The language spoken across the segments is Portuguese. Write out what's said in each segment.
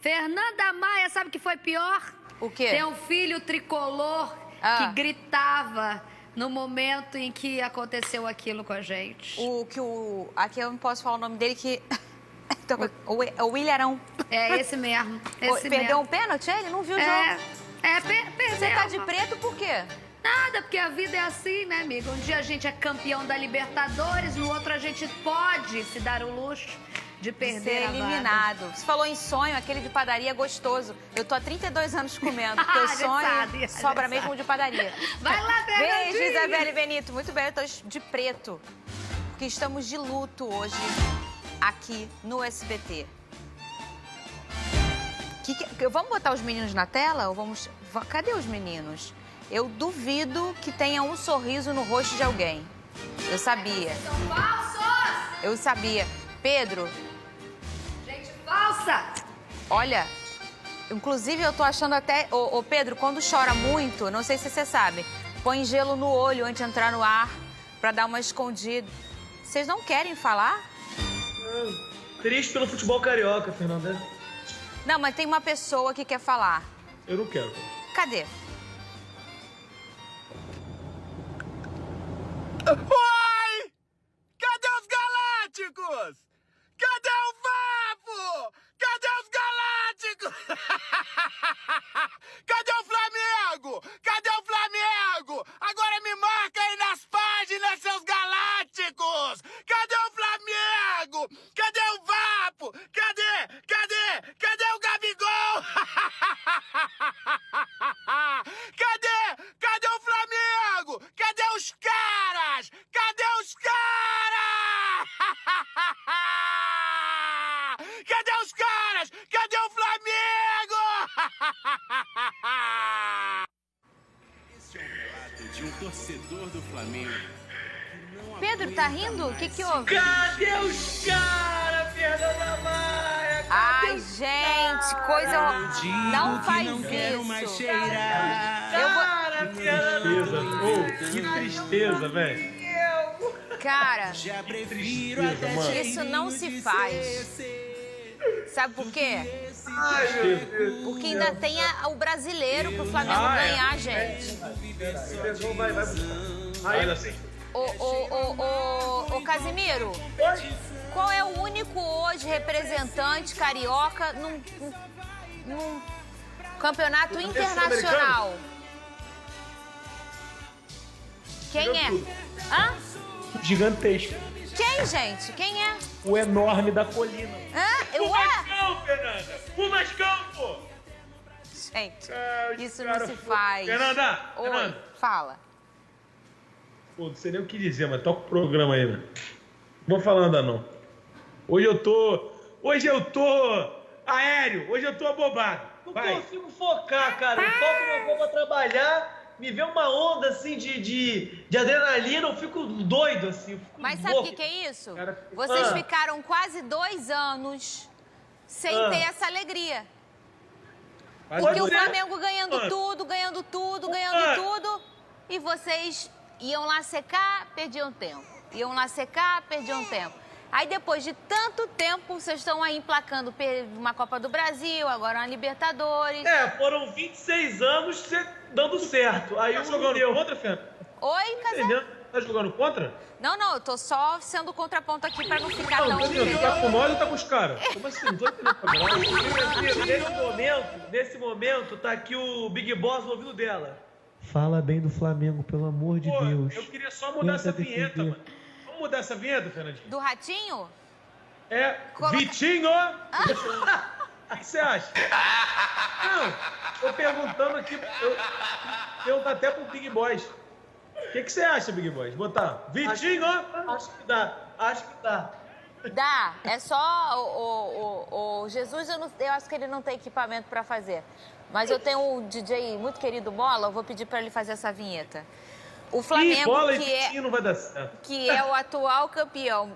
Fernanda Maia, sabe o que foi pior? O quê? Tem um filho tricolor que gritava no momento em que aconteceu aquilo com a gente. Aqui eu não posso falar o nome dele, que... O Williarão. É esse mesmo. Perdeu um pênalti? Ele não viu o jogo. Perdeu. Você tá de preto por quê? Nada, porque a vida é assim, né, amiga? Um dia a gente é campeão da Libertadores, no outro a gente pode se dar o luxo de perder ser eliminado. Você falou em sonho, aquele de padaria gostoso. Eu tô há 32 anos comendo, porque o sonho sobra mesmo de padaria. Vai lá, Fernandinho. Beijo, Isabelle Benito. Muito bem, eu tô de preto, porque estamos de luto hoje aqui no SBT. Vamos botar os meninos na tela? Ou vamos... Cadê os meninos? Eu duvido que tenha um sorriso no rosto de alguém. Eu sabia. Vocês são falsos! Eu sabia. Pedro. Gente falsa! Olha, inclusive eu tô achando até... Ô, Pedro, quando chora muito, não sei se você sabe, põe gelo no olho antes de entrar no ar pra dar uma escondida. Vocês não querem falar? Triste pelo futebol carioca, Fernanda. Não, mas tem uma pessoa que quer falar. Eu não quero. Cadê? Oi! Cadê os Galácticos? Cadê o Vapo? Cadê os Galácticos? Cadê o Flamengo? Cadê o Flamengo? Agora me marca aí nas páginas, seus Galácticos! Cadê o Flamengo? Cadê o Vapo? Cadê? Cadê? Cadê o Gabigol? Cadê? Cadê o Flamengo? Cadê os caras? Cadê os caras? Cadê os caras? Cadê o Flamengo? Esse é um relato de um torcedor do Flamengo. Pedro, tá rindo? O que houve? Cadê os caras, Fernanda Maia? Ai, gente, coisa... Não faz isso. Cara, Fernanda Maia. Que tristeza, velho. Cara, Tristeza, isso não se faz. Sabe por quê? Ai, meu Deus. Porque ainda tem o brasileiro pro Flamengo ganhar, gente. Vai buscar. Ainda assim. Ô, Casimiro, qual é o único hoje representante carioca num campeonato internacional? Quem é? Hã? Gigantesco. Quem, gente? Quem é? O enorme da colina. Hã? O Mascão, Fernanda! O Mascão, pô! Gente, isso não se faz. Fernanda! Oi, Fernanda! fala. Pô, não sei nem o que dizer, mas toca o programa aí, né? Não vou falar nada, não. Hoje eu tô aéreo, hoje eu tô abobado. Não consigo focar, cara. Eu toco meu corpo pra trabalhar, me vê uma onda, assim, de adrenalina, eu fico doido, assim. Eu fico Mas sabe o que é isso? Cara, Vocês ficaram quase 2 anos sem ter essa alegria. Porque o Flamengo ganhando tudo, e vocês iam lá secar, perdiam tempo. Iam lá secar, perdiam tempo. Aí depois de tanto tempo, vocês estão aí emplacando uma Copa do Brasil, agora uma Libertadores. Foram 26 anos dando certo. Aí tá jogando contra, Fernanda? Oi, Casé? Tá jogando contra? Não, eu tô só sendo contraponto aqui pra não ficar tão... Você tá com nós ou tá com os caras? Como assim? Não tô entendendo. Nesse momento, tá aqui o Big Boss no ouvido dela. Fala bem do Flamengo, pelo amor de Deus. Eu queria só mudar essa vinheta, mano. Vamos mudar essa vinheta, Fernandinho? Do Ratinho? Vitinho! O que você acha? Não, tô perguntando aqui, perguntar até pro Big Boys. O que você acha, Big Boys? Botar Vitinho? Acho que dá. Dá, é só o Jesus, eu acho que ele não tem equipamento pra fazer. Mas eu tenho um DJ muito querido, Bola, eu vou pedir pra ele fazer essa vinheta. O Flamengo, não vai dar certo. que é o atual campeão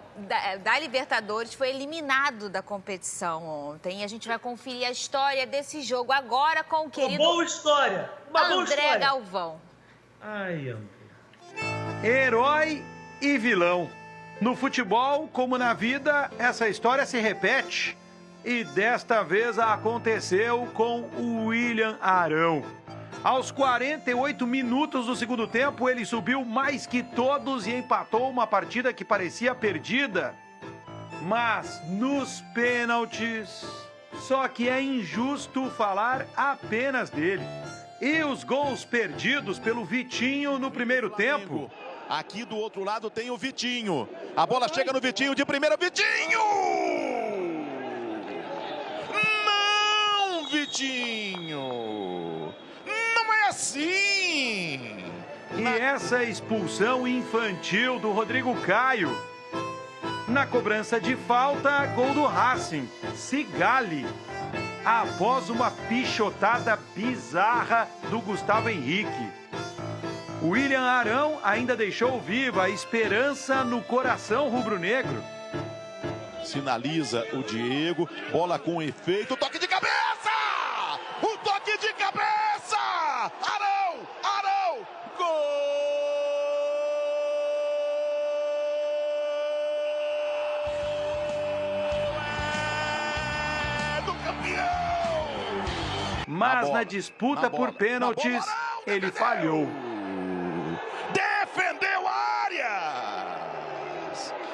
da Libertadores, foi eliminado da competição ontem. E a gente vai conferir a história desse jogo agora com o querido... Uma boa história. André Galvão. Ai, André. Herói e vilão. No futebol, como na vida, essa história se repete. E desta vez aconteceu com o William Arão. Aos 48 minutos do segundo tempo, ele subiu mais que todos e empatou uma partida que parecia perdida. Mas nos pênaltis, só que é injusto falar apenas dele. E os gols perdidos pelo Vitinho no primeiro tempo? Aqui do outro lado tem o Vitinho. A bola chega no Vitinho de primeira. Vitinho! Não, Vitinho! Não é assim! E essa expulsão infantil do Rodrigo Caio. Na cobrança de falta, gol do Racing. Sigali. Após uma pichotada bizarra do Gustavo Henrique. O William Arão ainda deixou viva a esperança no coração rubro-negro. Sinaliza o Diego, bola com efeito, toque de cabeça! O toque de cabeça! Arão! Arão! Gol! É do campeão! Mas na disputa por pênaltis, ele falhou. Defendeu a área!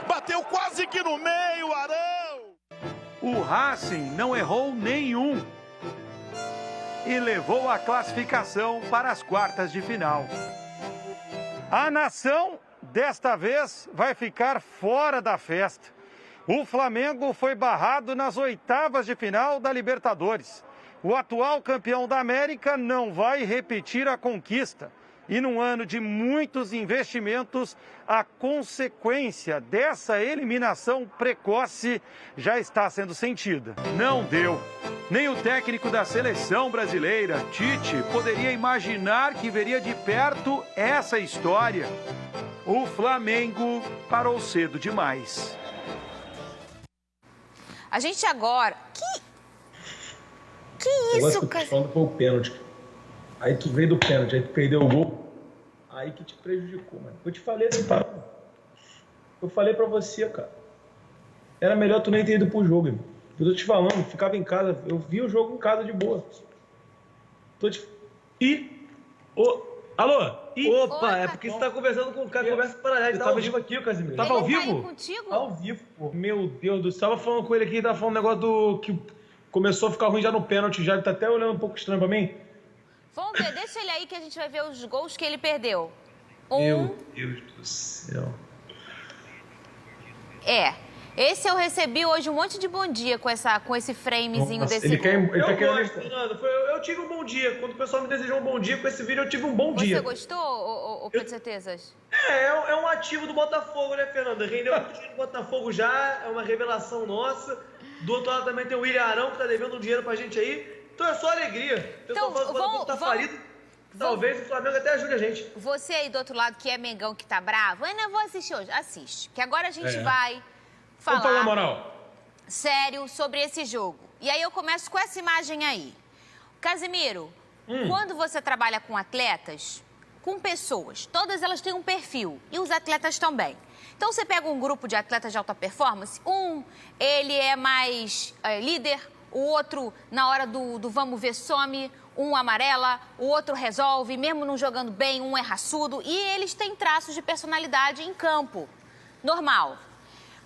Bateu quase que no meio, Arão! O Racing não errou nenhum. E levou a classificação para as quartas de final. A nação, desta vez, vai ficar fora da festa. O Flamengo foi barrado nas oitavas de final da Libertadores. O atual campeão da América não vai repetir a conquista. E num ano de muitos investimentos, a consequência dessa eliminação precoce já está sendo sentida. Não deu. Nem o técnico da seleção brasileira, Tite, poderia imaginar que veria de perto essa história. O Flamengo parou cedo demais. A gente agora... Que isso, cara? Falando foi o pênalti. Aí tu veio do pênalti, aí tu perdeu o gol. Aí que te prejudicou, mano. Eu te falei assim, tá? Eu falei pra você, cara. Era melhor tu nem ter ido pro jogo, irmão. Eu tô te falando, ficava em casa. Eu vi o jogo em casa de boa. Alô? Opa, é porque você tá conversando com o cara, conversa paralela. Tá ao vivo aqui, o Casimiro. Tava ao vivo? Contigo? Ao vivo, pô. Meu Deus do céu. Tava falando com ele aqui, tava falando um negócio do... que começou a ficar ruim já no pênalti, já. Ele tá até olhando um pouco estranho pra mim. Vamos ver, deixa ele aí que a gente vai ver os gols que ele perdeu. Meu Deus do céu. Esse eu recebi hoje um monte de bom dia com esse framezinho desse gol. Eu gosto, Fernando. Eu tive um bom dia. Quando o pessoal me desejou um bom dia com esse vídeo, eu tive um bom dia. Você gostou, Pedro Certezas? É um ativo do Botafogo, né, Fernanda? Rendeu muito dinheiro do Botafogo já, é uma revelação nossa. Do outro lado também tem o William Arão, que tá devendo um dinheiro pra gente aí. Então é só alegria. O pessoal fala que o Botafogo tá falido. Talvez o Flamengo até ajude a gente. Você aí do outro lado, que é Mengão, que tá bravo, eu não vou assistir hoje. Assiste. Que agora a gente vai falar moral sério sobre esse jogo. E aí eu começo com essa imagem aí. Casimiro, quando você trabalha com atletas, com pessoas, todas elas têm um perfil. E os atletas também. Então você pega um grupo de atletas de alta performance, ele é mais líder, o outro, na hora do vamos ver, some, um amarela, o outro resolve, mesmo não jogando bem, um é raçudo, e eles têm traços de personalidade em campo. Normal.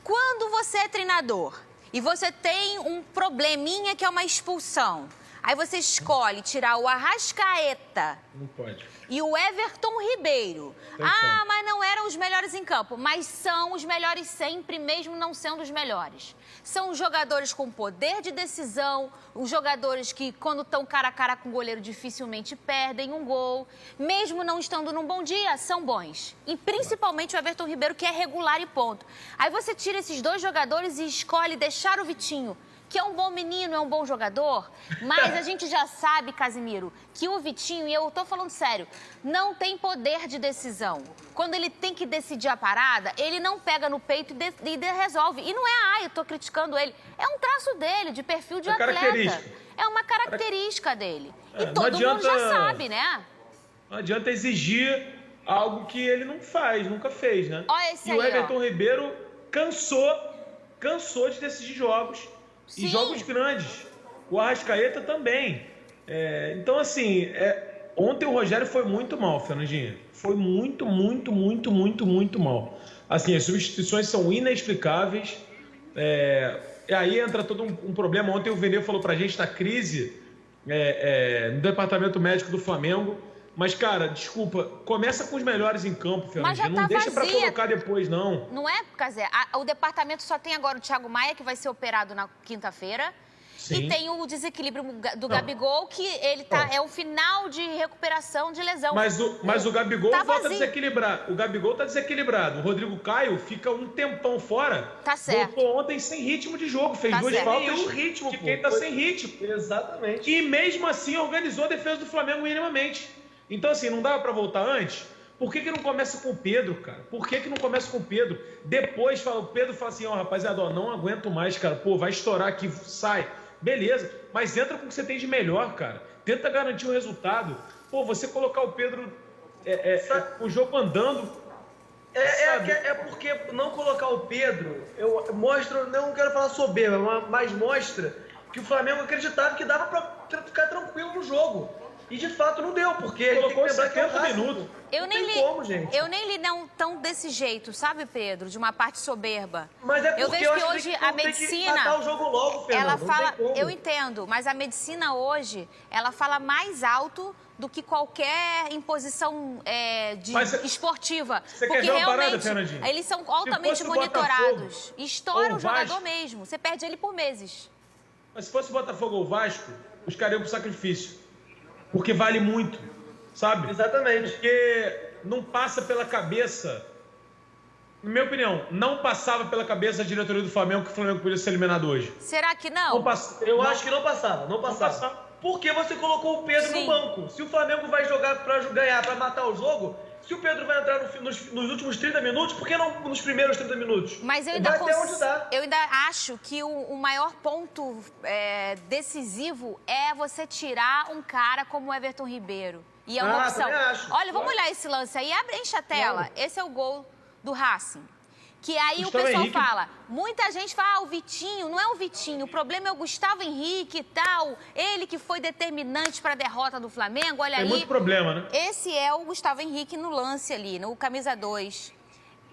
Quando você é treinador e você tem um probleminha que é uma expulsão, aí você escolhe tirar o Arrascaeta. Não pode. E o Everton Ribeiro. Mas não eram os melhores em campo. Mas são os melhores sempre, mesmo não sendo os melhores. São os jogadores com poder de decisão, os jogadores que, quando estão cara a cara com o goleiro, dificilmente perdem um gol. Mesmo não estando num bom dia, são bons. E principalmente o Everton Ribeiro, que é regular e ponto. Aí você tira esses dois jogadores e escolhe deixar o Vitinho, que é um bom menino, é um bom jogador, mas a gente já sabe, Casimiro, que o Vitinho, e eu tô falando sério, não tem poder de decisão. Quando ele tem que decidir a parada, ele não pega no peito e resolve. E não é, eu tô criticando ele. É um traço dele, de perfil de atleta. É uma característica dele. E todo mundo já sabe, né? Não adianta exigir algo que ele não faz, nunca fez, né? Olha esse e o Everton Ribeiro cansou de decidir jogos. e jogos grandes. O Arrascaeta também. Então, assim, ontem o Rogério foi muito mal, Fernandinha. Foi muito mal. Assim, as substituições são inexplicáveis. E aí entra todo um problema. Ontem o Veneu falou pra gente da crise no departamento médico do Flamengo. Mas, cara, desculpa, começa com os melhores em campo, Fernandinha. Não deixa pra colocar depois, não. Não é, Cazé? O departamento só tem agora o Thiago Maia, que vai ser operado na quinta-feira. Sim. E tem o desequilíbrio do Gabigol, que ele é o final de recuperação de lesão. Mas o Gabigol volta a desequilibrar. O Gabigol tá desequilibrado. O Rodrigo Caio fica um tempão fora. Tá certo. Voltou ontem sem ritmo de jogo. Fez duas faltas ritmo, de quem tá sem ritmo. Exatamente. E mesmo assim organizou a defesa do Flamengo minimamente. Então, assim, não dava pra voltar antes? Por que não começa com o Pedro, cara? Por que não começa com o Pedro? Depois o Pedro fala assim, rapaziada, não aguento mais, cara. Pô, vai estourar aqui, sai. Beleza, mas entra com o que você tem de melhor, cara. Tenta garantir o resultado. Pô, você colocar o Pedro, o jogo andando... porque não colocar o Pedro, não quero falar soberba, mas mostra que o Flamengo acreditava que dava pra ficar tranquilo no jogo. E de fato não deu, porque colocou 70 minutos. Eu nem li não tão desse jeito, sabe, Pedro? De uma parte soberba. Mas é porque eu vejo que hoje a medicina, matar o jogo logo, Fernando, ela fala, eu entendo, mas a medicina hoje, ela fala mais alto do que qualquer imposição esportiva. Porque realmente eles são altamente monitorados. Estoura o jogador mesmo. Você perde ele por meses. Mas se fosse o Botafogo ou o Vasco, os caras iam pro sacrifício. Porque vale muito, sabe? Exatamente. Porque não passa pela cabeça, na minha opinião, não passava pela cabeça da diretoria do Flamengo que o Flamengo podia ser eliminado hoje. Será que não? Eu acho que não passava. Porque você colocou o Pedro no banco. Se o Flamengo vai jogar pra ganhar, pra matar o jogo, se o Pedro vai entrar nos últimos 30 minutos, por que não nos primeiros 30 minutos? Mas eu ainda acho que o maior ponto decisivo é você tirar um cara como o Everton Ribeiro. E é uma opção. Olha, vamos olhar esse lance aí. Enche a tela. Esse é o gol do Racing. Que aí o pessoal fala, muita gente fala, o Vitinho, não é o Vitinho, o problema é o Gustavo Henrique e tal, ele que foi determinante para a derrota do Flamengo, olha ali. Tem muito problema, né? Esse é o Gustavo Henrique no lance ali, no camisa 2.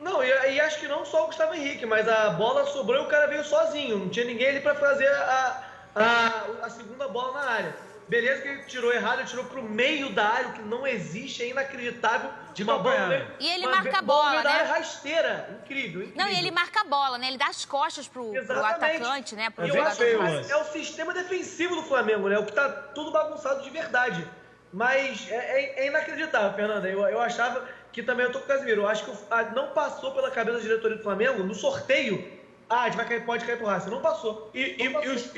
Não, e acho que não só o Gustavo Henrique, mas a bola sobrou e o cara veio sozinho, não tinha ninguém ali para fazer a segunda bola na área. Beleza que ele tirou errado, ele tirou pro meio da área, o que não existe, é inacreditável. De uma bola. E ele marca a bola, né? Rasteira, incrível. Não, e ele marca a bola, né? Ele dá as costas pro atacante, né? Pro jogador. É o sistema defensivo do Flamengo, né? O que tá tudo bagunçado de verdade. Mas é inacreditável, Fernanda. Eu achava que também, eu tô com o Casimiro, eu acho que não passou pela cabeça da diretoria do Flamengo, no sorteio, a gente pode cair pro Racing. Não passou. E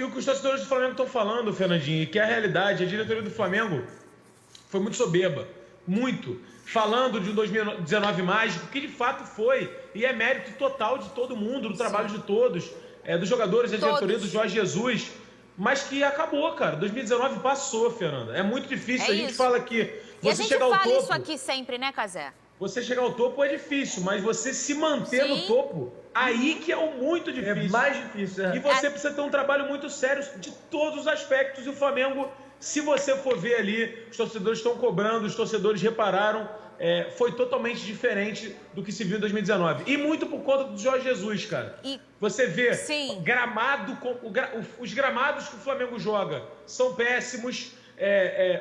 o que os torcedores do Flamengo estão falando, Fernandinho, que é a realidade, a diretoria do Flamengo foi muito soberba. Muito. Falando de um 2019 mágico, que de fato foi. E é mérito total de todo mundo, do trabalho de todos, dos jogadores, da diretoria do Jorge Jesus. Mas que acabou, cara. 2019 passou, Fernanda. É muito difícil. A gente fala que você chegar ao topo... E a gente fala isso aqui sempre, né, Cazé? Você chegar ao topo é difícil, mas você se manter no topo, aí que é o muito difícil. É mais difícil, E você precisa ter um trabalho muito sério de todos os aspectos. E o Flamengo, se você for ver ali, os torcedores estão cobrando, os torcedores repararam, foi totalmente diferente do que se viu em 2019. E muito por conta do Jorge Jesus, cara. Você vê, os gramados que o Flamengo joga são péssimos.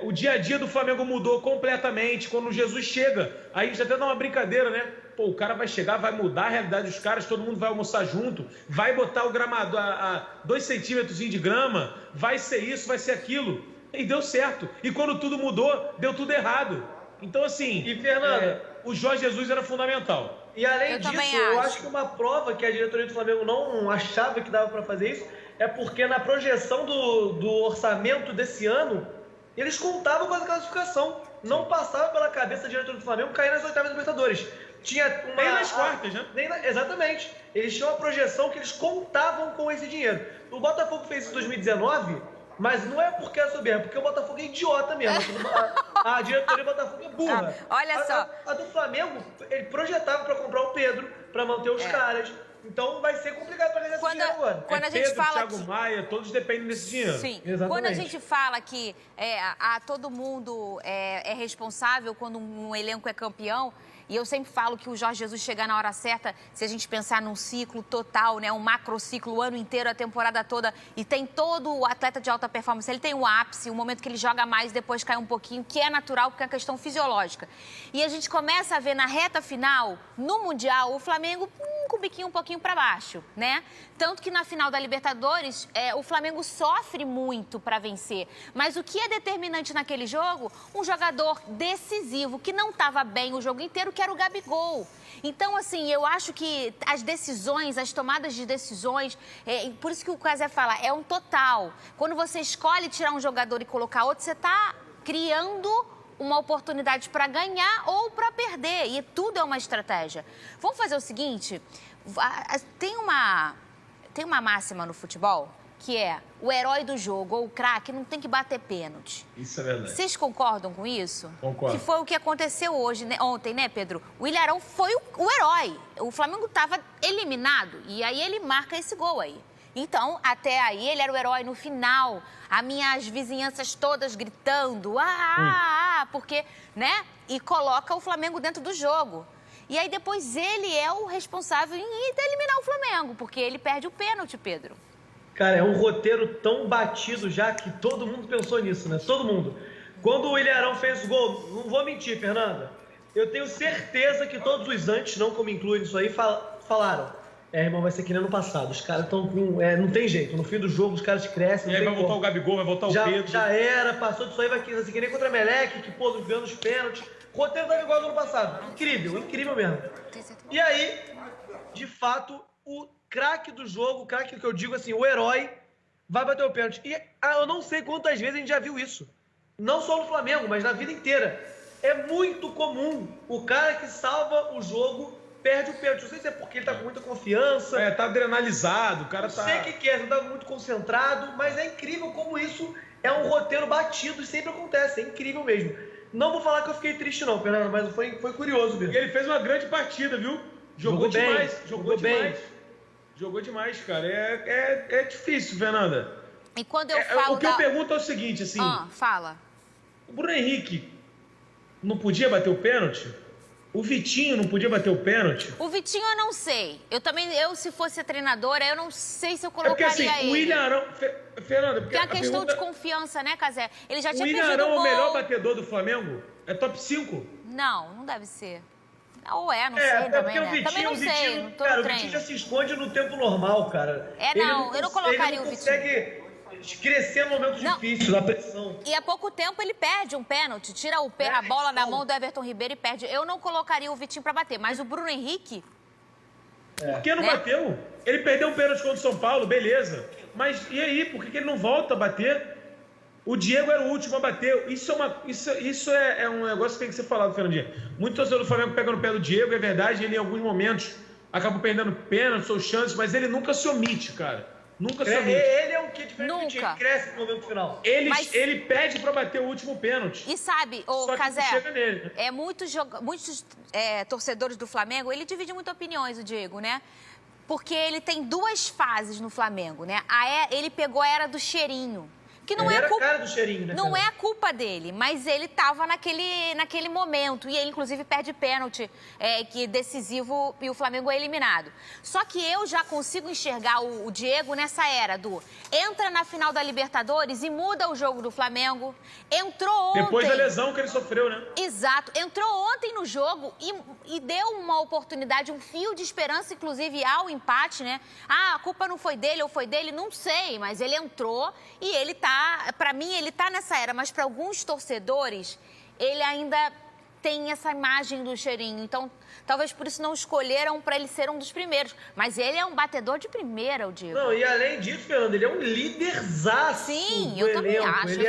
O dia a dia do Flamengo mudou completamente. Quando o Jesus chega, aí já até dá uma brincadeira, né? Pô, o cara vai chegar, vai mudar a realidade dos caras, todo mundo vai almoçar junto, vai botar o gramado a 2 centímetros de grama, vai ser isso, vai ser aquilo. E deu certo. E quando tudo mudou, deu tudo errado. Então, assim, e Fernanda, o Jorge Jesus era fundamental. E além disso, eu acho que uma prova que a diretoria do Flamengo não achava que dava para fazer isso é porque na projeção do orçamento desse ano, eles contavam com a classificação. Não passava pela cabeça da diretoria do Flamengo cair nas oitavas da Libertadores. Nem nas quartas, né? Exatamente. Eles tinham uma projeção que eles contavam com esse dinheiro. O Botafogo fez isso em 2019, mas não é porque é soberbo, porque o Botafogo é idiota mesmo. A diretoria do Botafogo é burra. Olha só. A do Flamengo, ele projetava para comprar o Pedro, para manter os caras. Então vai ser complicado para Quando a gente Pedro, fala Thiago Maia, todos dependem desse dinheiro. Sim. Exatamente. Quando a gente fala que todo mundo é responsável quando um elenco é campeão, e eu sempre falo que o Jorge Jesus chegar na hora certa, se a gente pensar num ciclo total, né, um macrociclo, o ano inteiro, a temporada toda, e tem todo o atleta de alta performance, ele tem o ápice, o momento que ele joga mais, depois cai um pouquinho, que é natural, porque é uma questão fisiológica. E a gente começa a ver na reta final, no Mundial, o Flamengo com o biquinho um pouquinho para baixo, né? Tanto que na final da Libertadores, o Flamengo sofre muito para vencer. Mas o que é determinante naquele jogo? Um jogador decisivo, que não estava bem o jogo inteiro, que era o Gabigol. Então, assim, eu acho que as decisões, as tomadas de decisões, por isso que o Casé fala, é um total. Quando você escolhe tirar um jogador e colocar outro, você está criando uma oportunidade para ganhar ou para perder. E tudo é uma estratégia. Vamos fazer o seguinte, tem uma máxima no futebol, que é o herói do jogo ou o craque não tem que bater pênalti. Isso é verdade. Vocês concordam com isso? Concordo. Que foi o que aconteceu hoje, né? Ontem, né, Pedro? O Ilharão foi o herói. O Flamengo estava eliminado e aí ele marca esse gol aí. Então, até aí, ele era o herói no final. As minhas vizinhanças todas gritando, porque, né? E coloca o Flamengo dentro do jogo. E aí, depois, ele é o responsável em eliminar o Flamengo, porque ele perde o pênalti, Pedro. Cara, é um roteiro tão batido já que todo mundo pensou nisso, né? Todo mundo. Quando o Ilharão fez o gol, não vou mentir, Fernanda, eu tenho certeza que todos os antes, não como incluem isso aí, falaram. Irmão, vai ser que nem ano passado. Os caras estão com... não tem jeito. No fim do jogo, os caras crescem. Vai voltar o Gabigol, vai voltar o Pedro. Já era, passou disso aí, vai ser que nem contra a Meleque, que, pô, ganhando os pênaltis. O roteiro tá igual do ano passado. Incrível, incrível mesmo. E aí, de fato, o craque do jogo, o craque que eu digo assim, o herói, vai bater o pênalti. E eu não sei quantas vezes a gente já viu isso. Não só no Flamengo, mas na vida inteira. É muito comum o cara que salva o jogo perde o pênalti. Não sei se é porque ele tá com muita confiança. Tá adrenalizado, o cara tá... Não sei o que é, não tá muito concentrado, mas é incrível como isso é um roteiro batido e sempre acontece. É incrível mesmo. Não vou falar que eu fiquei triste não, Fernando, mas foi curioso mesmo. E ele fez uma grande partida, viu? Jogou demais. Bem, jogou demais. Jogou demais, cara. É difícil, Fernanda. E quando eu falo o que eu pergunto é o seguinte, assim... fala. O Bruno Henrique não podia bater o pênalti? O Vitinho não podia bater o pênalti? O Vitinho eu não sei. Eu se fosse a treinadora, eu não sei se eu colocaria porque, assim, ele. O Ilharão... Fernanda, porque tem a questão de confiança, né, Casé? Ele já tinha perdido o Ilharão gol. é o melhor batedor do Flamengo? É top 5? Não deve ser. Ou não sei também, né? Também não sei, não tô no treino. O Vitinho já se esconde no tempo normal, cara. Eu não colocaria o Vitinho. Ele consegue crescer no momento difícil, na pressão. E há pouco tempo ele perde um pênalti, tira a bola da mão do Everton Ribeiro e perde. Eu não colocaria o Vitinho pra bater, mas o Bruno Henrique... Por que não bateu? Ele perdeu um pênalti contra o São Paulo, beleza. Mas e aí, por que ele não volta a bater? O Diego era o último a bater. Isso é um negócio que tem que ser falado, Fernandinha. Muito torcedor do Flamengo pega no pé do Diego, é verdade, ele em alguns momentos acaba perdendo pênalti ou chances, mas ele nunca se omite, cara. Nunca se omite. Ele é um que diferente, ele cresce no momento final. Ele pede pra bater o último pênalti. E sabe, Casé, chega nele. Muitos torcedores do Flamengo, ele divide muitas opiniões, o Diego, né? Porque ele tem duas fases no Flamengo, né? Ele pegou a era do cheirinho. Que não é culpa, cara do cheirinho, né, não é a culpa dele, mas ele estava naquele momento. E ele, inclusive, perde pênalti, que é decisivo, e o Flamengo é eliminado. Só que eu já consigo enxergar o Diego nessa era do... Entra na final da Libertadores e muda o jogo do Flamengo. Entrou ontem... Depois da lesão que ele sofreu, né? Exato. Entrou ontem no jogo e deu uma oportunidade, um fio de esperança, inclusive, ao empate, né? A culpa não foi dele ou foi dele, não sei, mas ele entrou e ele tá... Para mim, ele tá nessa era, mas para alguns torcedores, ele ainda tem essa imagem do cheirinho. Então, talvez por isso não escolheram para ele ser um dos primeiros. Mas ele é um batedor de primeira, eu digo. Não, e além disso, Fernando, ele é um líderzaço. Sim, eu também acho.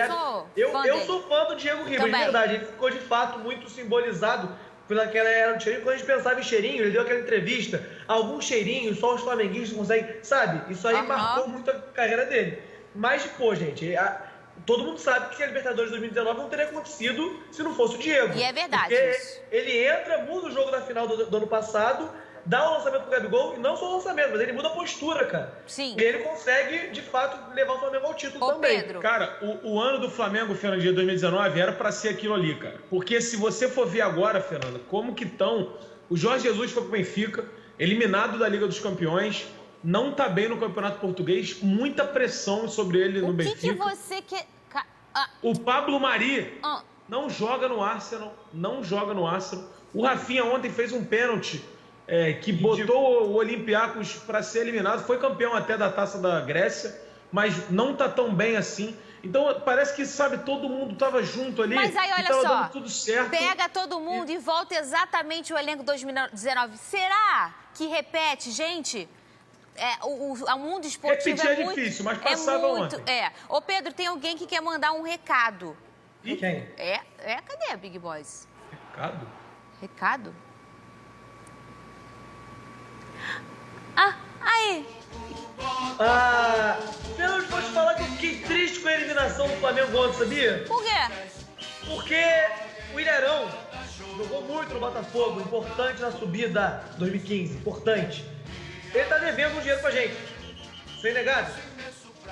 Eu sou fã do Diego Ribas, de verdade. Ele ficou, de fato, muito simbolizado pelaquela era do cheirinho. Quando a gente pensava em cheirinho, ele deu aquela entrevista. Alguns cheirinhos, só os flamenguistas conseguem... Sabe? Isso aí marcou muito a carreira dele. Mas, pô, gente, todo mundo sabe que a Libertadores 2019 não teria acontecido se não fosse o Diego. E é verdade porque isso. Ele entra, muda o jogo da final do ano passado, dá o lançamento pro Gabigol, e não só o lançamento, mas ele muda a postura, cara. Sim. E ele consegue, de fato, levar o Flamengo ao título também. Pedro. Cara, o ano do Flamengo, Fernandinho, 2019, era pra ser aquilo ali, cara. Porque se você for ver agora, Fernanda, como que estão... O Jorge Jesus foi pro Benfica, eliminado da Liga dos Campeões, não tá bem no Campeonato Português, muita pressão sobre ele no Benfica. O que você quer... O Pablo Mari não joga no Arsenal, não joga no Arsenal. O Rafinha ontem fez um pênalti que botou o Olympiacos para ser eliminado. Foi campeão até da Taça da Grécia, mas não tá tão bem assim. Então parece que, sabe, todo mundo tava junto ali. Mas aí, olha só, dando tudo certo. Pega todo mundo e volta exatamente o elenco 2019. Será que repete, gente? O mundo esportivo repetir é muito difícil, mas passava ontem. Ô, Pedro, tem alguém que quer mandar um recado. E quem? Cadê a Big Boys? Recado? Recado? Aí. Fernando, vou te falar que eu fiquei triste com a eliminação do Flamengo ontem, sabia? Por quê? Porque o Ilharão jogou muito no Botafogo, importante na subida 2015, importante. Ele tá devendo um dinheiro pra gente, sem negado.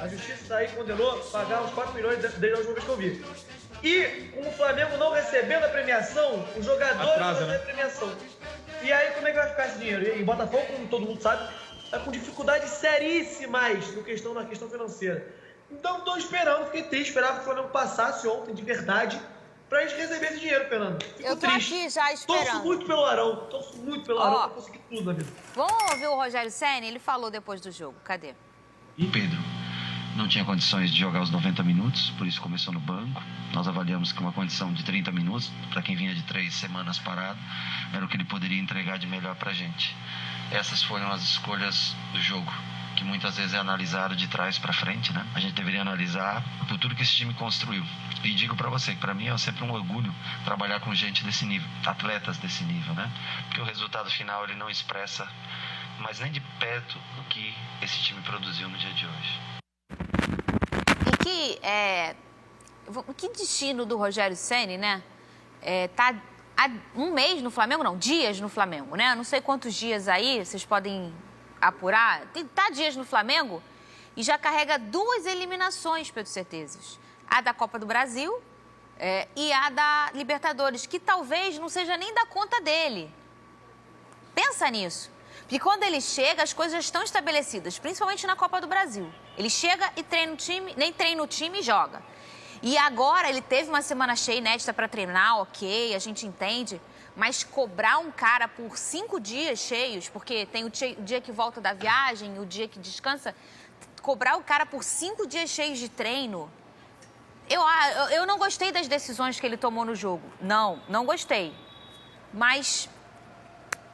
A justiça aí condenou pagar uns 4 milhões desde a última vez que eu vi. E com o Flamengo não recebendo a premiação, os jogadores atrasa, vão receber a premiação. E aí como é que vai ficar esse dinheiro? E Botafogo, como todo mundo sabe, tá com dificuldades seríssimas na questão financeira. Então tô esperando, fiquei triste, esperava que o Flamengo passasse ontem de verdade pra gente receber esse dinheiro, Fernando. Eu tô triste. aqui já esperando. Torço muito pelo Arão pra conseguir tudo na vida. Vamos ouvir o Rogério Ceni? Ele falou depois do jogo. Cadê? E Pedro não tinha condições de jogar os 90 minutos, por isso começou no banco. Nós avaliamos que uma condição de 30 minutos, para quem vinha de 3 semanas parado, era o que ele poderia entregar de melhor pra gente. Essas foram as escolhas do jogo, que muitas vezes é analisado de trás para frente, né? A gente deveria analisar o futuro que esse time construiu. E digo para você que para mim é sempre um orgulho trabalhar com gente desse nível, atletas desse nível, né? Porque o resultado final ele não expressa, mas nem de perto, o que esse time produziu no dia de hoje. E que destino do Rogério Ceni, né? Tá há um mês no Flamengo, não, dias no Flamengo, né? Não sei quantos dias aí, vocês podem apurar. Tá dias no Flamengo e já carrega 2 eliminações, Pedro Certezas. A da Copa do Brasil e a da Libertadores, que talvez não seja nem da conta dele. Pensa nisso. Porque quando ele chega, as coisas já estão estabelecidas, principalmente na Copa do Brasil. Ele chega e treina o time, nem treina o time e joga. E agora ele teve uma semana cheia inédita para treinar, ok, a gente entende. Mas cobrar um cara por 5 dias cheios, porque tem o dia que volta da viagem, o dia que descansa, cobrar o cara por 5 dias cheios de treino... Eu não gostei das decisões que ele tomou no jogo. Não gostei. Mas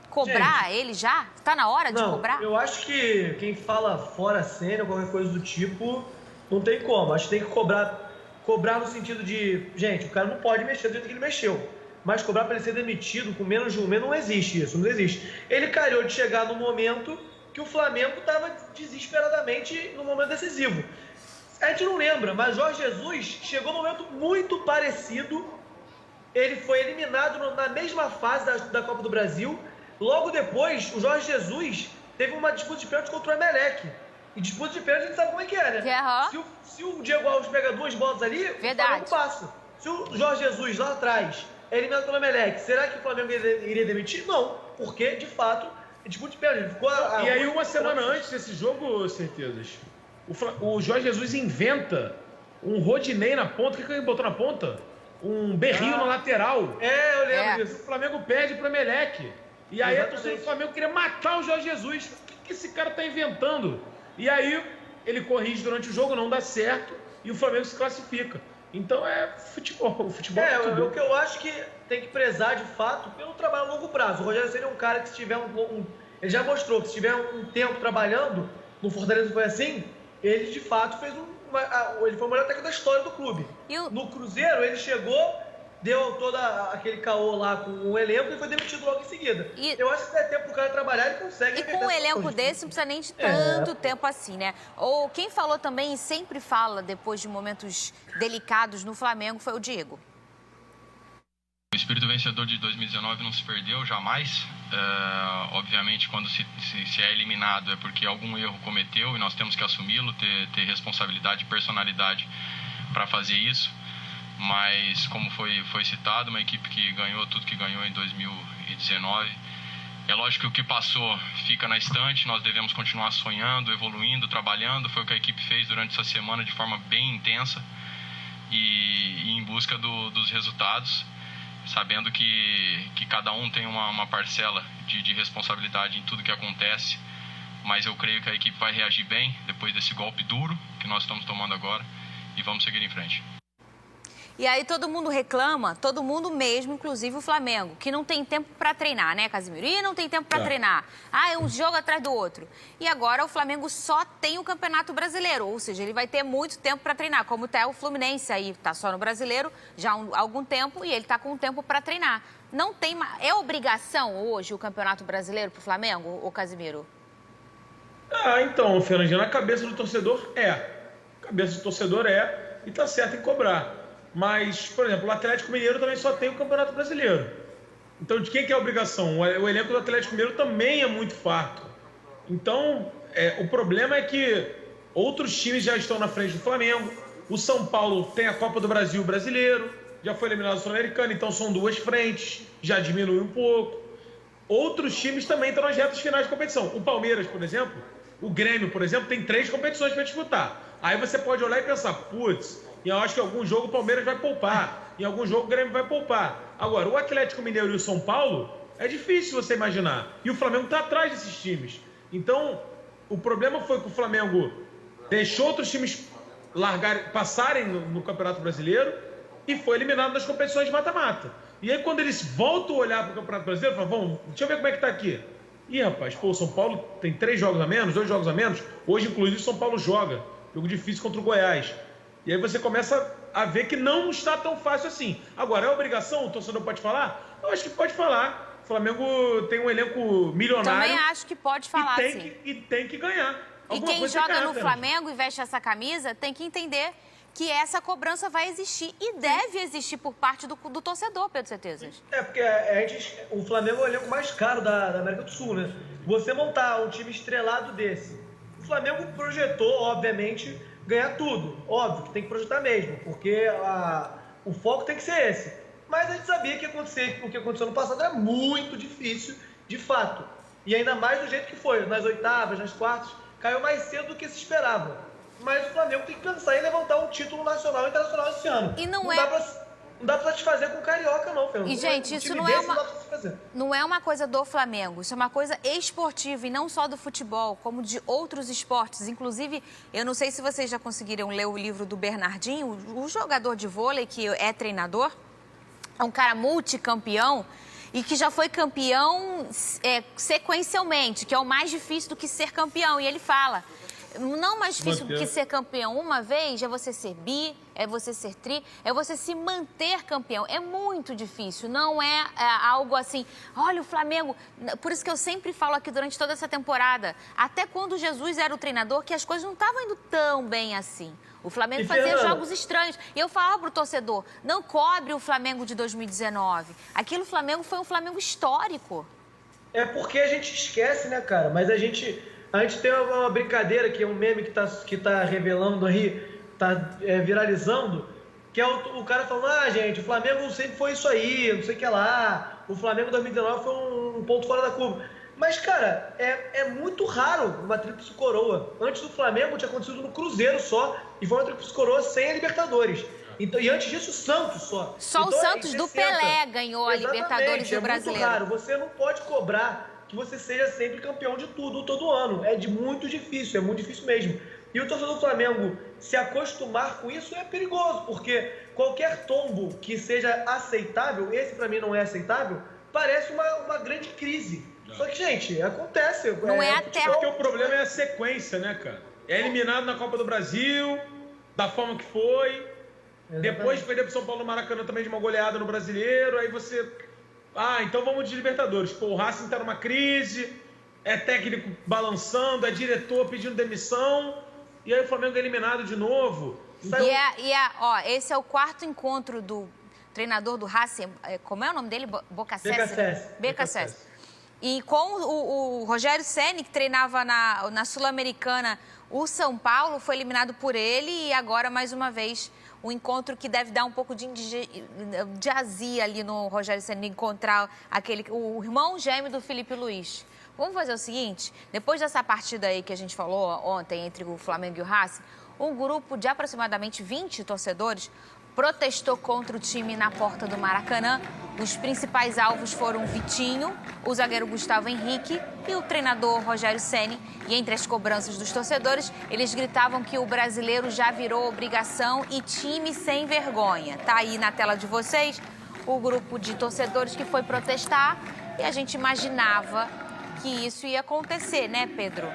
cobrar ele já? Tá na hora de cobrar? Eu acho que quem fala fora cena ou qualquer coisa do tipo, não tem como. Acho que tem que cobrar no sentido de... Gente, o cara não pode mexer do jeito que ele mexeu. Mas cobrar para ele ser demitido com menos de um mês, não existe isso, não existe. Ele calhou de chegar no momento que o Flamengo estava desesperadamente no momento decisivo. A gente não lembra, mas Jorge Jesus chegou num momento muito parecido. Ele foi eliminado na mesma fase da Copa do Brasil. Logo depois, o Jorge Jesus teve uma disputa de pênalti contra o Emelec. E disputa de pênalti a gente sabe como é que é, né? Se o Diego Alves pega 2 bolas ali, o Flamengo passa. Se o Jorge Jesus lá atrás é eliminado pelo Emelec, será que o Flamengo iria demitir? Não, porque, de fato, disputa de pênalti. E aí, uma semana antes desse jogo, Certezas, o Jorge Jesus inventa um Rodinei na ponta. O que ele botou na ponta? Um berrinho na lateral. Eu lembro disso. O Flamengo perde pro Emelec. E aí a torcida do Flamengo queria matar o Jorge Jesus. O que esse cara tá inventando? E aí ele corrige durante o jogo, não dá certo, e o Flamengo se classifica. Então é futebol. O futebol é tudo. O que eu acho que tem que prezar, de fato, pelo trabalho a longo prazo. O Rogério Ceni é um cara que, se tiver ele já mostrou que se tiver um tempo trabalhando, no Fortaleza foi assim, ele de fato fez ele foi o melhor técnico da história do clube. No Cruzeiro, ele chegou, deu todo aquele caô lá com o elenco e foi demitido logo em seguida. Eu acho que se der tempo pro cara trabalhar, ele consegue. E com um elenco desse, não precisa nem de tanto tempo assim, né? Ou quem falou também e sempre fala depois de momentos delicados no Flamengo foi o Diego. espírito vencedor de 2019 não se perdeu, jamais. Obviamente, quando se é eliminado é porque algum erro cometeu e nós temos que assumi-lo, ter responsabilidade e personalidade para fazer isso. Mas, como foi citado, uma equipe que ganhou tudo que ganhou em 2019. É lógico que o que passou fica na estante, nós devemos continuar sonhando, evoluindo, trabalhando. Foi o que a equipe fez durante essa semana de forma bem intensa e em busca dos resultados, sabendo que cada um tem uma parcela de responsabilidade em tudo que acontece. Mas eu creio que a equipe vai reagir bem depois desse golpe duro que nós estamos tomando agora e vamos seguir em frente. E aí todo mundo reclama, todo mundo mesmo, inclusive o Flamengo, que não tem tempo para treinar, né, Casimiro? E não tem tempo para treinar. É um jogo atrás do outro. E agora o Flamengo só tem o Campeonato Brasileiro, ou seja, ele vai ter muito tempo para treinar, como tá o Fluminense aí, tá só no Brasileiro já há algum tempo e ele tá com tempo para treinar. Não tem, é obrigação hoje o Campeonato Brasileiro pro Flamengo, ô Casimiro? Então, Fernandinha, na cabeça do torcedor cabeça do torcedor e tá certo em cobrar. Mas, por exemplo, o Atlético Mineiro também só tem o Campeonato Brasileiro. Então, de quem que é a obrigação? O elenco do Atlético Mineiro também é muito farto. Então, o problema é que outros times já estão na frente do Flamengo. O São Paulo tem a Copa do Brasil brasileiro, já foi eliminado do Sul-Americano, então são duas frentes, já diminui um pouco. Outros times também estão nas retas finais de competição. O Palmeiras, por exemplo, o Grêmio, por exemplo, tem 3 competições para disputar. Aí você pode olhar e pensar, putz, e eu acho que em algum jogo o Palmeiras vai poupar, em algum jogo o Grêmio vai poupar. Agora, o Atlético Mineiro e o São Paulo, é difícil você imaginar. E o Flamengo está atrás desses times. Então, o problema foi que o Flamengo deixou outros times passarem no Campeonato Brasileiro e foi eliminado nas competições de mata-mata. E aí, quando eles voltam a olhar para o Campeonato Brasileiro, falam, vamos, deixa eu ver como é que está aqui. Ih, rapaz, o São Paulo tem 3 jogos a menos, 2 jogos a menos. Hoje, inclusive, o São Paulo joga. Jogo difícil contra o Goiás. E aí você começa a ver que não está tão fácil assim. Agora, é obrigação? O torcedor pode falar? Eu acho que pode falar. O Flamengo tem um elenco milionário. Também acho que pode falar, sim. E tem que ganhar. E quem joga no Flamengo e veste essa camisa tem que entender que essa cobrança vai existir e deve existir por parte do torcedor, Pedro Certezas. Porque o Flamengo é o elenco mais caro da América do Sul, né? Você montar um time estrelado desse, o Flamengo projetou, obviamente, ganhar tudo. Óbvio que tem que projetar mesmo, porque o foco tem que ser esse. Mas a gente sabia que o que aconteceu no passado era muito difícil, de fato. E ainda mais do jeito que foi. Nas oitavas, nas quartas, caiu mais cedo do que se esperava. Mas o Flamengo tem que pensar em levantar um título nacional e internacional esse ano. E não dá pra satisfazer com o Carioca, não, Fernando. E, gente, isso não é uma coisa do Flamengo. Isso é uma coisa esportiva, e não só do futebol, como de outros esportes. Inclusive, eu não sei se vocês já conseguiram ler o livro do Bernardinho, o jogador de vôlei, que é treinador. É um cara multicampeão e que já foi campeão sequencialmente, que é o mais difícil do que ser campeão. E ele fala... Não mais difícil do que ser campeão uma vez é você ser bi, é você ser tri, é você se manter campeão. É muito difícil, não é algo assim... Olha, o Flamengo... Por isso que eu sempre falo aqui durante toda essa temporada, até quando Jesus era o treinador, que as coisas não estavam indo tão bem assim. O Flamengo fazia jogos estranhos. E eu falava pro torcedor, não cobre o Flamengo de 2019. Aquele Flamengo foi um Flamengo histórico. É porque a gente esquece, né, cara? Mas a gente tem uma brincadeira, que é um meme que tá revelando aí, tá viralizando, que é o cara falando, gente, o Flamengo sempre foi isso aí, não sei o que lá, o Flamengo 2019 foi um ponto fora da curva. Mas, cara, é muito raro uma tríplice coroa. Antes do Flamengo tinha acontecido no Cruzeiro só, e foi uma tríplice coroa sem a Libertadores. Então, e antes disso, o Santos só. Só então, o Santos do Pelé ganhou a Libertadores do Brasileiro. É muito raro, você não pode cobrar que você seja sempre campeão de tudo, todo ano. É muito difícil mesmo. E o torcedor do Flamengo se acostumar com isso é perigoso, porque qualquer tombo que seja aceitável, esse pra mim não é aceitável, parece uma grande crise. Só que, gente, acontece. Não é até... Porque o problema é a sequência, né, cara? É eliminado na Copa do Brasil, da forma que foi. Exatamente. Depois perder pro São Paulo no Maracanã também de uma goleada no Brasileiro, aí você... então vamos de Libertadores. Pô, o Racing tá numa crise, é técnico balançando, é diretor pedindo demissão, e aí o Flamengo é eliminado de novo. Então... Esse é o 4º encontro treinador do Racing, como é o nome dele? BKSS. BKSS. E com o Rogério Ceni, que treinava na Sul-Americana, o São Paulo foi eliminado por ele e agora, mais uma vez, um encontro que deve dar um pouco de azia ali no Rogério Ceni, encontrar o irmão gêmeo do Felipe Luiz. Vamos fazer o seguinte, depois dessa partida aí que a gente falou ontem entre o Flamengo e o Racing, um grupo de aproximadamente 20 torcedores protestou contra o time na porta do Maracanã. Os principais alvos foram Vitinho, o zagueiro Gustavo Henrique e o treinador Rogério Ceni. E entre as cobranças dos torcedores, eles gritavam que o brasileiro já virou obrigação e time sem vergonha. Tá aí na tela de vocês o grupo de torcedores que foi protestar e a gente imaginava que isso ia acontecer, né, Pedro?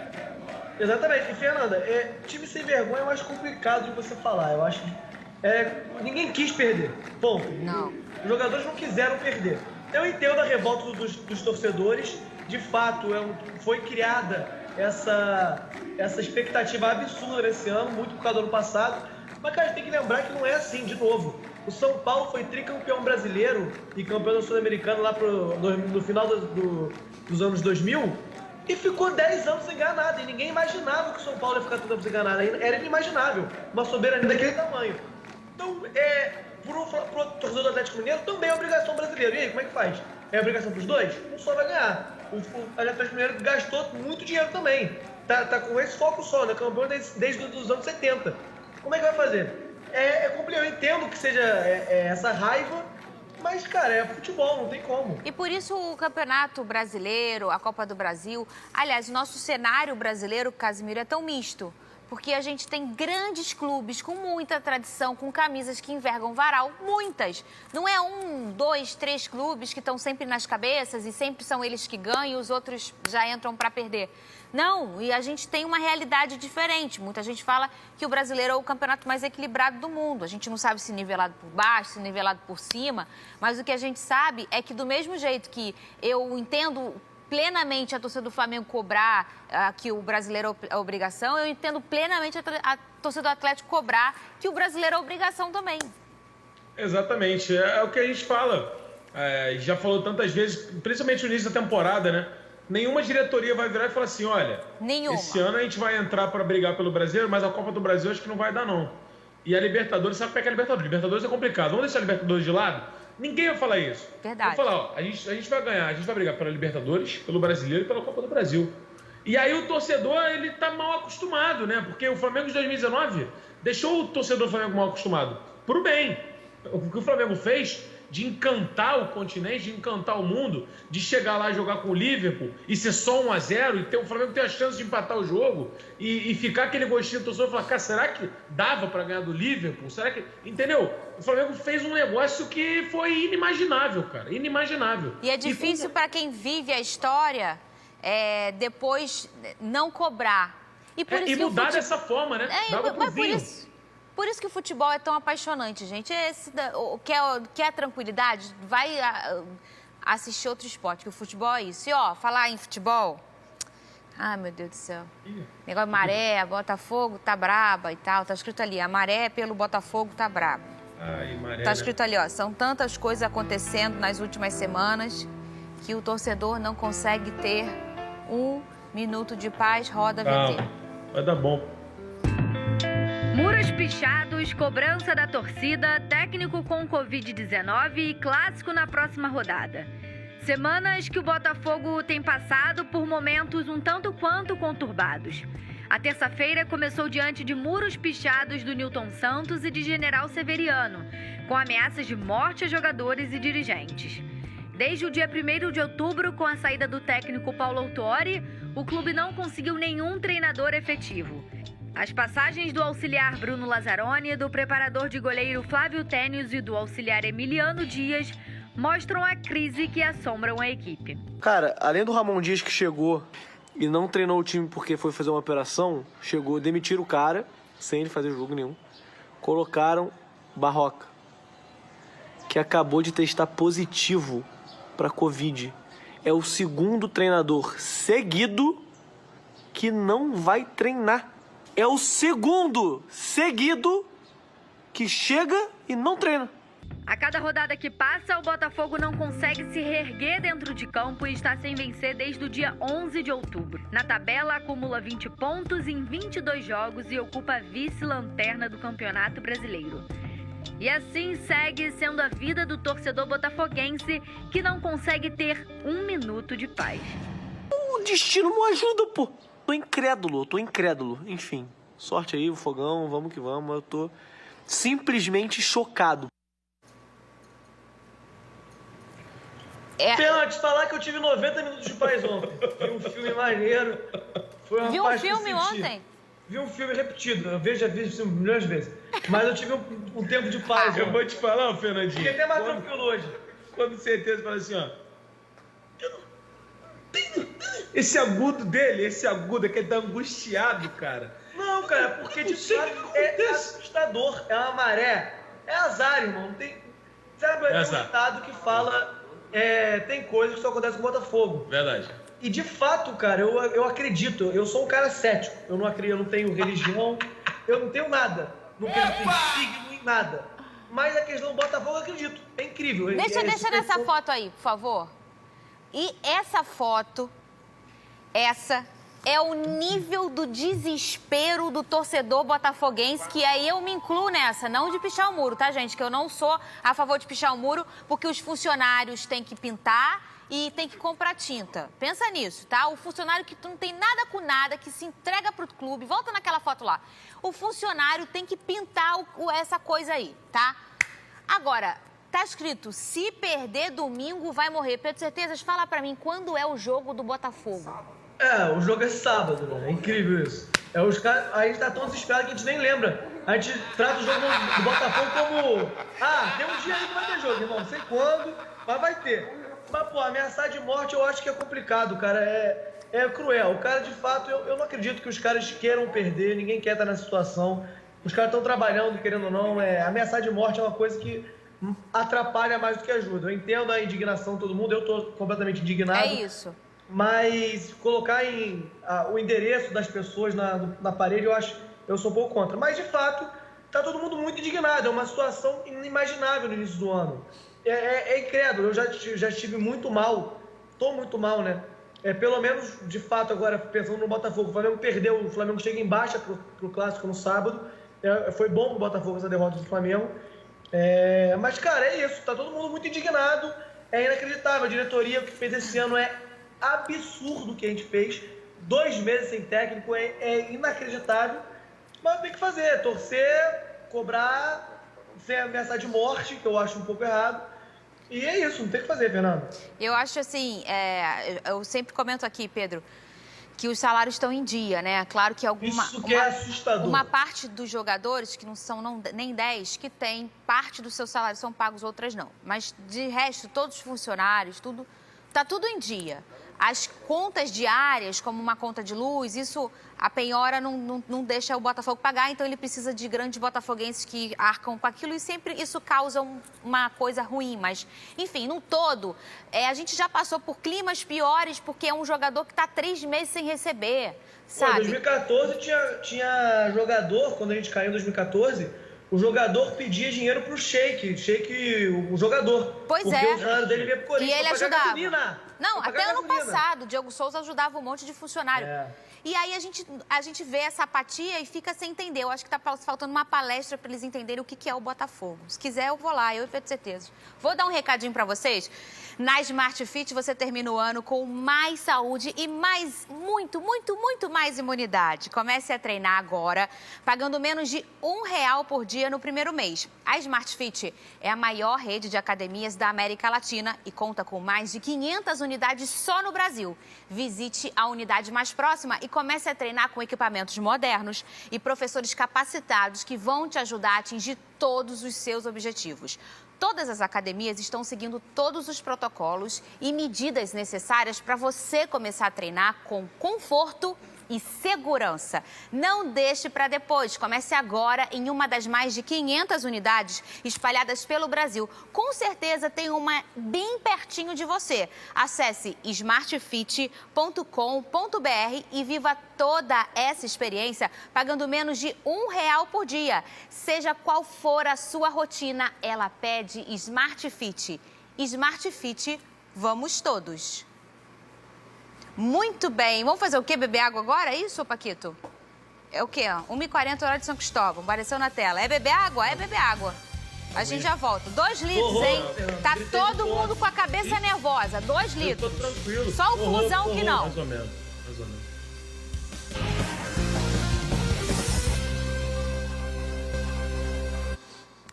Exatamente. E, Fernanda, time sem vergonha é mais complicado de você falar. Eu acho que ninguém quis perder. Ponto. Não. Os jogadores não quiseram perder. Eu entendo a revolta dos torcedores. De fato, foi criada essa expectativa absurda nesse ano, muito por causa do ano passado. Mas, cara, a gente tem que lembrar que não é assim, de novo. O São Paulo foi tricampeão brasileiro e campeão da Sul-Americana lá no final dos anos 2000 e ficou 10 anos sem ganhar nada. E ninguém imaginava que o São Paulo ia ficar tanto tempo sem ganhar nada. Era inimaginável uma soberania daquele tamanho. Então, pro torcedor do Atlético Mineiro, também é obrigação brasileira. E aí, como é que faz? É obrigação pros dois? Um só vai ganhar. O Atlético Mineiro gastou muito dinheiro também. Tá com esse foco só, né? Campeão desde os anos 70. Como é que vai fazer? É complicado. Eu entendo que seja essa raiva, mas, cara, é futebol, não tem como. E por isso o Campeonato Brasileiro, a Copa do Brasil, aliás, o nosso cenário brasileiro, Casimiro, é tão misto. Porque a gente tem grandes clubes com muita tradição, com camisas que envergam varal, muitas. Não é 1, 2, 3 clubes que estão sempre nas cabeças e sempre são eles que ganham e os outros já entram para perder. Não, e a gente tem uma realidade diferente. Muita gente fala que o brasileiro é o campeonato mais equilibrado do mundo. A gente não sabe se nivelado por baixo, se nivelado por cima, mas o que a gente sabe é que do mesmo jeito que eu entendo plenamente a torcida do Flamengo cobrar que o brasileiro é obrigação, eu entendo plenamente a torcida do Atlético cobrar que o brasileiro é obrigação também. Exatamente, é o que a gente fala, já falou tantas vezes, principalmente no início da temporada, né? Nenhuma diretoria vai virar e falar assim, olha, esse ano a gente vai entrar para brigar pelo brasileiro, mas a Copa do Brasil acho que não vai dar não. E a Libertadores, sabe como é que é a Libertadores? Libertadores é complicado, vamos deixar a Libertadores de lado? Ninguém vai falar isso. Verdade. Vou falar, ó, a gente vai ganhar, a gente vai brigar pela Libertadores, pelo Brasileiro e pela Copa do Brasil. E aí o torcedor, ele tá mal acostumado, né? Porque o Flamengo de 2019 deixou o torcedor do Flamengo mal acostumado. Pro bem. O que o Flamengo fez de encantar o continente, de encantar o mundo, de chegar lá e jogar com o Liverpool e ser só 1-0 e o Flamengo ter a chance de empatar o jogo e ficar aquele gostinho do torcedor e falar, cara, será que dava para ganhar do Liverpool? Será que... Entendeu? O Flamengo fez um negócio que foi inimaginável, cara. Inimaginável. E é difícil para quem vive a história depois não cobrar. E, por isso e mudar dessa forma, né? Por isso que o futebol é tão apaixonante, gente. Quer tranquilidade? Vai assistir outro esporte, que o futebol é isso. E, falar em futebol... Ai, meu Deus do céu. Negócio de maré, Botafogo tá braba e tal. Tá escrito ali, a maré pelo Botafogo tá braba. Ai, maré, tá escrito ali, são tantas coisas acontecendo nas últimas semanas que o torcedor não consegue ter 1 minuto de paz, roda VT. Vai dar bom. Muros pichados, cobrança da torcida, técnico com Covid-19 e clássico na próxima rodada. Semanas que o Botafogo tem passado por momentos um tanto quanto conturbados. A terça-feira começou diante de muros pichados do Nilton Santos e de General Severiano, com ameaças de morte a jogadores e dirigentes. Desde o dia 1º de outubro, com a saída do técnico Paulo Autuori, o clube não conseguiu nenhum treinador efetivo. As passagens do auxiliar Bruno Lazzaroni, do preparador de goleiro Flávio Tênis e do auxiliar Emiliano Dias mostram a crise que assombram a equipe. Cara, além do Ramon Dias que chegou e não treinou o time porque foi fazer uma operação, demitiram o cara, sem ele fazer jogo nenhum, colocaram Barroca, que acabou de testar positivo para Covid. É o segundo treinador seguido que não vai treinar. É o segundo seguido que chega e não treina. A cada rodada que passa, o Botafogo não consegue se reerguer dentro de campo e está sem vencer desde o dia 11 de outubro. Na tabela, acumula 20 pontos em 22 jogos e ocupa a vice-lanterna do Campeonato Brasileiro. E assim segue sendo a vida do torcedor botafoguense, que não consegue ter um minuto de paz. O destino não ajuda, pô. Tô incrédulo. Enfim, sorte aí, o Fogão, vamos que vamos. Eu tô simplesmente chocado. Fernando, te falar que eu tive 90 minutos de paz ontem. Vi um filme maneiro. Foi uma Viu um filme ontem? Vi um filme repetido. Eu já vi esse filme milhões de vezes. Mas eu tive um tempo de paz. Eu vou te falar, Fernandinho. Fiquei até mais tranquilo hoje. Com certeza, fala assim, ó. Esse agudo é que ele tá angustiado, cara. Não, cara, porque de fato é assustador. É uma maré. É azar, irmão. Sabe, é um ditado que fala... tem coisas que só acontecem com o Botafogo. Verdade. E de fato, cara, eu acredito. Eu sou um cara cético. Eu não tenho religião. Eu não tenho nada. Não acredito em signo, em nada. Mas a questão do Botafogo eu acredito. É incrível. Deixa nessa foto aí, por favor. E essa foto, essa é o nível do desespero do torcedor botafoguense, que aí eu me incluo nessa, não de pichar o muro, tá, gente? Que eu não sou a favor de pichar o muro, porque os funcionários têm que pintar e tem que comprar tinta. Pensa nisso, tá? O funcionário que não tem nada com nada, que se entrega pro clube, volta naquela foto lá. O funcionário tem que pintar essa coisa aí, tá? Agora, tá escrito, se perder domingo vai morrer. Pedro Certezas, fala pra mim, quando é o jogo do Botafogo? O jogo é sábado, né? É incrível isso. A gente tá tão desesperado que a gente nem lembra. A gente trata o jogo do Botafogo como... tem um dia aí que vai ter jogo, irmão. Não sei quando, mas vai ter. Mas, pô, ameaçar de morte eu acho que é complicado, cara. É cruel. O cara, de fato, eu não acredito que os caras queiram perder. Ninguém quer estar nessa situação. Os caras estão trabalhando, querendo ou não. Ameaçar de morte é uma coisa que atrapalha mais do que ajuda. Eu entendo a indignação de todo mundo. Eu tô completamente indignado. É isso. Mas colocar o endereço das pessoas na parede, eu sou um pouco contra. Mas, de fato, tá todo mundo muito indignado. É uma situação inimaginável no início do ano. É incrédulo. Eu já estive muito mal. Tô muito mal, né? Pelo menos, de fato, agora, pensando no Botafogo. O Flamengo perdeu. O Flamengo chega em baixa pro Clássico no sábado. Foi bom pro Botafogo essa derrota do Flamengo. Mas, cara, é isso. Tá todo mundo muito indignado. É inacreditável. A diretoria, o que fez esse ano é absurdo o que a gente fez. 2 meses sem técnico é inacreditável. Mas tem que fazer, torcer, cobrar, sem ameaçar de morte, que eu acho um pouco errado. E é isso, não tem o que fazer, Fernando. Eu acho assim, eu sempre comento aqui, Pedro, que os salários estão em dia, né? Claro que é assustador. Uma parte dos jogadores, que não são nem 10, que tem parte dos seus salários são pagos, outras não. Mas, de resto, todos os funcionários, tá tudo em dia. As contas diárias, como uma conta de luz, isso a penhora não deixa o Botafogo pagar, então ele precisa de grandes botafoguenses que arcam com aquilo e sempre isso causa uma coisa ruim. Mas, enfim, no todo, a gente já passou por climas piores porque é um jogador que está 3 meses sem receber, sabe? Em 2014 tinha jogador, quando a gente caiu em 2014... O jogador pedia dinheiro pro Sheik, o jogador. Pois porque o salário dele veio pro Corinthians. E ele ajudava. Gasolina, não, até ano passado, o Diego Souza ajudava um monte de funcionário. E aí a gente vê essa apatia e fica sem entender. Eu acho que tá faltando uma palestra para eles entenderem o que é o Botafogo. Se quiser, eu vou lá, eu tenho certeza. Vou dar um recadinho para vocês. Na Smart Fit, você termina o ano com mais saúde e muito mais imunidade. Comece a treinar agora, pagando menos de R$1 por dia no primeiro mês. A Smart Fit é a maior rede de academias da América Latina e conta com mais de 500 unidades só no Brasil. Visite a unidade mais próxima e comece a treinar com equipamentos modernos e professores capacitados que vão te ajudar a atingir todos os seus objetivos. Todas as academias estão seguindo todos os protocolos e medidas necessárias para você começar a treinar com conforto e segurança. Não deixe para depois. Comece agora em uma das mais de 500 unidades espalhadas pelo Brasil. Com certeza tem uma bem pertinho de você. Acesse smartfit.com.br e viva toda essa experiência pagando menos de R$1 por dia. Seja qual for a sua rotina, ela pede Smart Fit. Smart Fit, vamos todos. Muito bem. Vamos fazer o quê? Beber água agora? É isso, Paquito? É o quê? 1h40, hora de São Cristóvão. Apareceu na tela. É beber água? É beber água. A gente já volta. 2 litros, hein? Tá todo mundo com a cabeça nervosa. 2 litros. Eu tô tranquilo. Só o Flusão que não. Mais ou menos. Mais ou menos.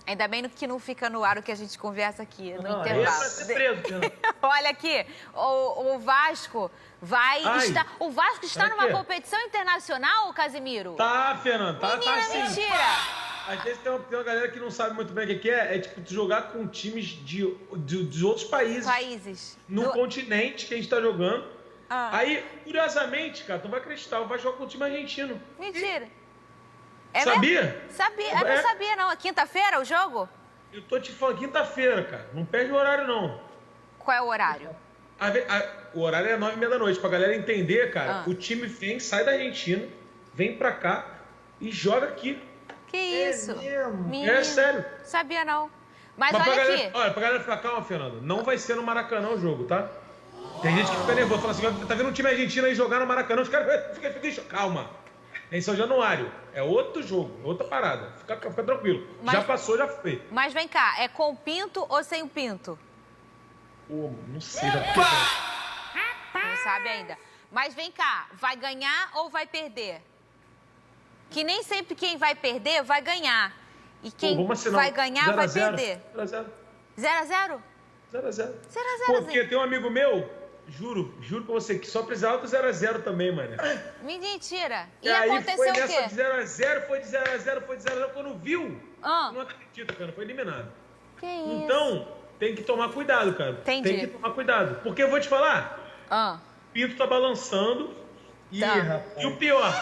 Ainda bem que não fica no ar o que a gente conversa aqui no intervalo. É pra ser preso, Olha aqui, o Vasco vai estar... O Vasco está numa competição internacional, Casimiro? Tá, Fernando. Tá, Menina, tá sim. mentira. Às vezes tem uma galera que não sabe muito bem o que é. É tipo tu jogar com times de outros países. No continente que a gente tá jogando. Aí, curiosamente, cara, tu vai acreditar, vai jogar com o time argentino. Mentira. Sabia? Sabia. Eu não sabia, não. É quinta-feira o jogo? Eu tô te falando, quinta-feira, cara. Não perde o horário, não. Qual é o horário? O horário é 9h30 da noite. Pra galera entender, cara, o time sai da Argentina, vem pra cá e joga aqui. Que isso? Menino. É sério. Sabia, não. Mas olha aqui. Olha, pra galera ficar calma, Fernanda, não vai ser no Maracanã o jogo, tá? Tem gente que fica nervoso, fala assim, tá vendo um time argentino aí jogar no Maracanã, os caras ficam calma. É em São Januário. É outro jogo, outra parada. Fica tranquilo. Já passou, já foi. Mas vem cá, é com o pinto ou sem o pinto? Pô, não sei. Não sabe ainda. Mas vem cá, vai ganhar ou vai perder? Que nem sempre quem vai perder vai ganhar. E quem vai ganhar vai perder. 0x0. 0x0? 0x0. 0x0. Porque tem um amigo meu, juro pra você, que só precisava do 0x0 também, mano. Mentira. E aí aconteceu o quê? Foi de 0x0, foi de 0x0. Quando viu, não acredito, cara, foi eliminado. Que isso? Então, tem que tomar cuidado, cara. Entendi. Tem que tomar cuidado. Porque eu vou te falar, o pinto tá balançando e o pior,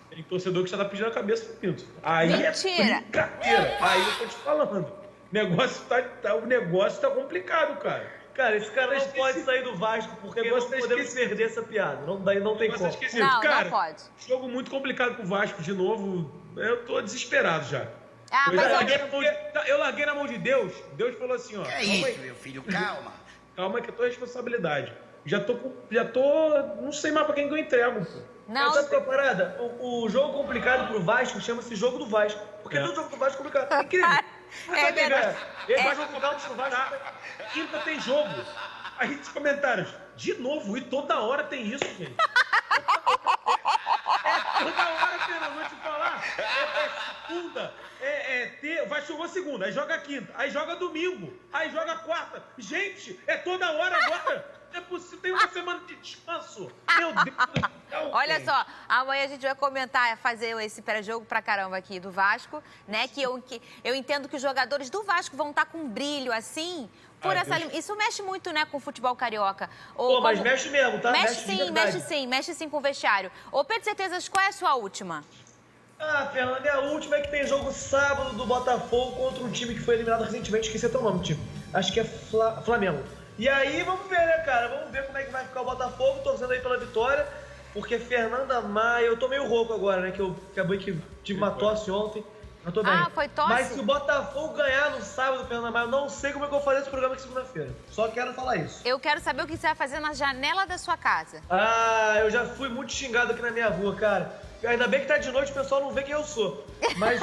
tem torcedor que já tá pedindo a cabeça pro pinto. Aí mentira. É brincadeira. Aí eu tô te falando. O negócio tá complicado, cara. Cara, esse cara não pode sair do Vasco porque não podemos perder essa piada. Não tem como. Cara, não pode. Jogo muito complicado pro Vasco de novo. Eu tô desesperado já. Eu larguei na mão de Deus. Deus falou assim, ó. É isso, meu filho, calma. Calma que é tua responsabilidade. Já tô... Não sei mais pra quem que eu entrego, pô. Não. Sabe qual é a parada? O jogo complicado pro Vasco chama-se jogo do Vasco. Porque todo jogo do Vasco é complicado. É incrível. É verdade. Ele vai jogar pro Vasco. Quinta tem jogo. Aí nos comentários, de novo, e toda hora tem isso, gente. Toda hora, Fernando, vou te falar. Segunda, vai jogar segunda, aí joga quinta, aí joga domingo, aí joga quarta. Gente, é toda hora agora. É possível, tem uma semana de descanso. Meu Deus do céu. Olha só, amanhã a gente vai comentar, fazer esse pré-jogo pra caramba aqui do Vasco, né? Que eu entendo que os jogadores do Vasco vão estar com um brilho assim. Isso mexe muito, né, com o futebol carioca. Mas mexe mesmo, tá? Mexe sim com o vestiário. Ô, Pedro Certezas, qual é a sua última? Fernanda, a última é que tem jogo sábado do Botafogo contra um time que foi eliminado recentemente. Esqueci até o nome do time. Acho que é Flamengo. E aí, vamos ver, né, cara? Vamos ver como é que vai ficar o Botafogo, torcendo aí pela vitória. Porque Fernanda Maia... Eu tô meio rouco agora, né? Que eu acabei que tive uma tosse ontem. Eu tô bem. Foi tosse? Mas se o Botafogo ganhar no sábado, Fernanda Maia, eu não sei como é que eu vou fazer esse programa aqui segunda-feira. Só quero falar isso. Eu quero saber o que você vai fazer na janela da sua casa. Eu já fui muito xingado aqui na minha rua, cara. Ainda bem que tá de noite, o pessoal não vê quem eu sou. Mas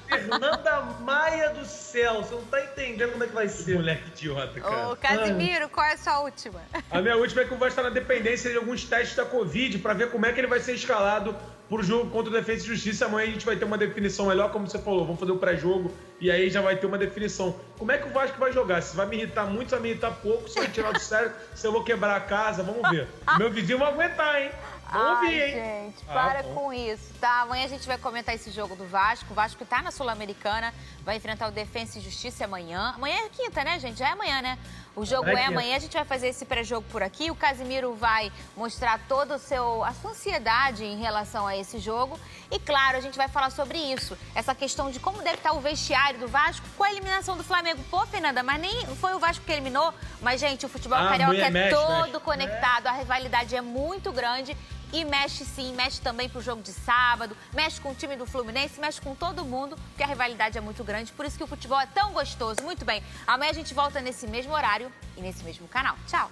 Fernanda Maia do céu, você não tá entendendo como é que vai ser. Moleque idiota, cara. Ô, Casimiro, qual é a sua última? A minha última é que o Vasco tá na dependência de alguns testes da Covid pra ver como é que ele vai ser escalado pro jogo contra o Defensa e Justiça. Amanhã a gente vai ter uma definição melhor, como você falou. Vamos fazer o pré-jogo e aí já vai ter uma definição. Como é que o Vasco vai jogar? Se vai me irritar muito, se vai me irritar pouco, se vai tirar do sério, se eu vou quebrar a casa, vamos ver. Meu vizinho vai aguentar, hein? Vamos ouvir, hein? Gente, para com isso, tá? Amanhã a gente vai comentar esse jogo do Vasco. O Vasco tá na Sul-Americana, vai enfrentar o Defensa e Justiça amanhã. Amanhã é quinta, né, gente? Já é amanhã, né? O jogo é amanhã, a gente vai fazer esse pré-jogo por aqui. O Casimiro vai mostrar toda a sua ansiedade em relação a esse jogo. E, claro, a gente vai falar sobre isso. Essa questão de como deve estar o vestiário do Vasco com a eliminação do Flamengo. Pô, Fernanda, mas nem foi o Vasco que eliminou. Mas, gente, o futebol carioca é todo conectado. A rivalidade é muito grande. E mexe sim, mexe também pro jogo de sábado, mexe com o time do Fluminense, mexe com todo mundo, porque a rivalidade é muito grande, por isso que o futebol é tão gostoso. Muito bem, amanhã a gente volta nesse mesmo horário e nesse mesmo canal. Tchau!